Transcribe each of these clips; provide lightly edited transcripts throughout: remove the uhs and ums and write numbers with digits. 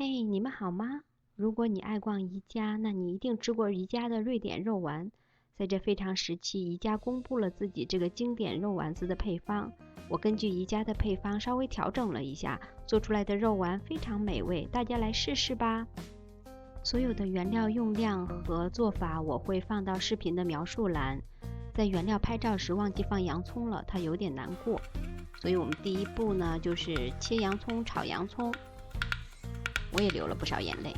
嘿，你们好吗？如果你爱逛宜家，那你一定吃过宜家的瑞典肉丸。在这非常时期，宜家公布了自己这个经典肉丸子的配方。我根据宜家的配方稍微调整了一下，做出来的肉丸非常美味，大家来试试吧。所有的原料用量和做法我会放到视频的描述栏。在原料拍照时忘记放洋葱了，它有点难过。所以我们第一步呢，就是切洋葱、炒洋葱。我也流了不少眼泪。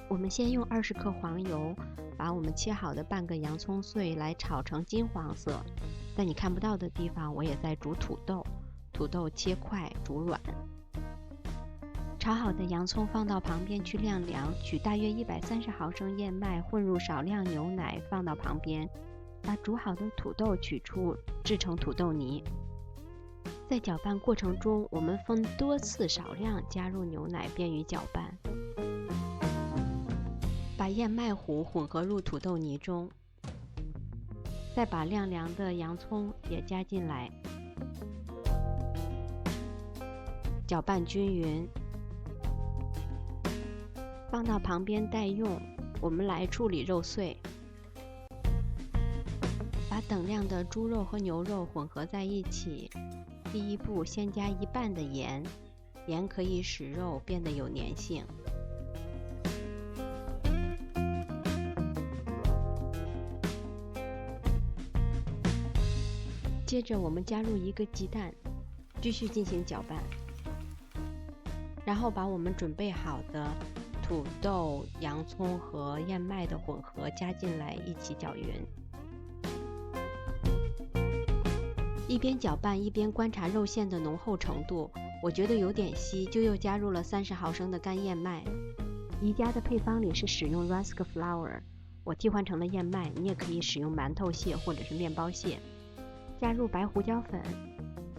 我们先用20克黄油，把我们切好的半个洋葱碎来炒成金黄色。在你看不到的地方，我也在煮土豆，土豆切块煮软。炒好的洋葱放到旁边去晾凉，取大约130毫升燕麦，混入少量牛奶放到旁边，把煮好的土豆取出，制成土豆泥。在搅拌过程中，我们分多次少量加入牛奶，便于搅拌。把燕麦糊混合入土豆泥中，再把晾凉的洋葱也加进来，搅拌均匀，放到旁边待用。我们来处理肉碎，把等量的猪肉和牛肉混合在一起。第一步，先加1半的盐，盐可以使肉变得有粘性。接着我们加入1个鸡蛋，继续进行搅拌，然后把我们准备好的土豆、洋葱和燕麦的混合加进来，一起搅匀。一边搅拌一边观察肉馅的浓厚程度，我觉得有点稀，就又加入了30毫升的干燕麦。宜家的配方里是使用 rusk flour， 我替换成了燕麦，你也可以使用馒头屑或者是面包屑。加入白胡椒粉，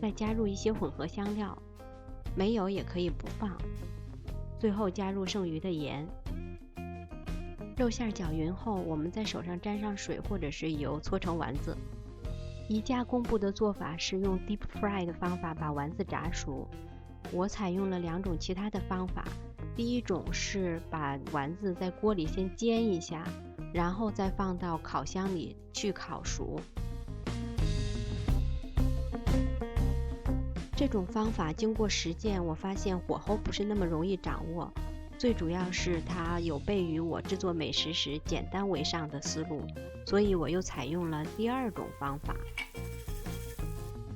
再加入一些混合香料，没有也可以不放。最后加入剩余的盐。肉馅搅匀后，我们在手上沾上水或者是油，搓成丸子。宜家公布的做法是用 deep fry 的方法把丸子炸熟，我采用了2种其他的方法。第一种是把丸子在锅里先煎一下，然后再放到烤箱里去烤熟。这种方法经过实践，我发现火候不是那么容易掌握，最主要是它有悖于我制作美食时简单为上的思路，所以我又采用了第2种方法，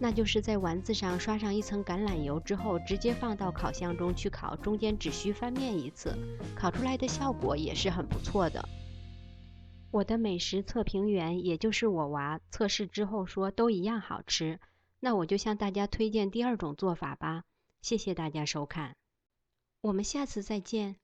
那就是在丸子上刷上一层橄榄油之后，直接放到烤箱中去烤，中间只需翻面一次，烤出来的效果也是很不错的。我的美食测评员，也就是我娃，测试之后说都一样好吃，那我就向大家推荐第2种做法吧。谢谢大家收看，我们下次再见。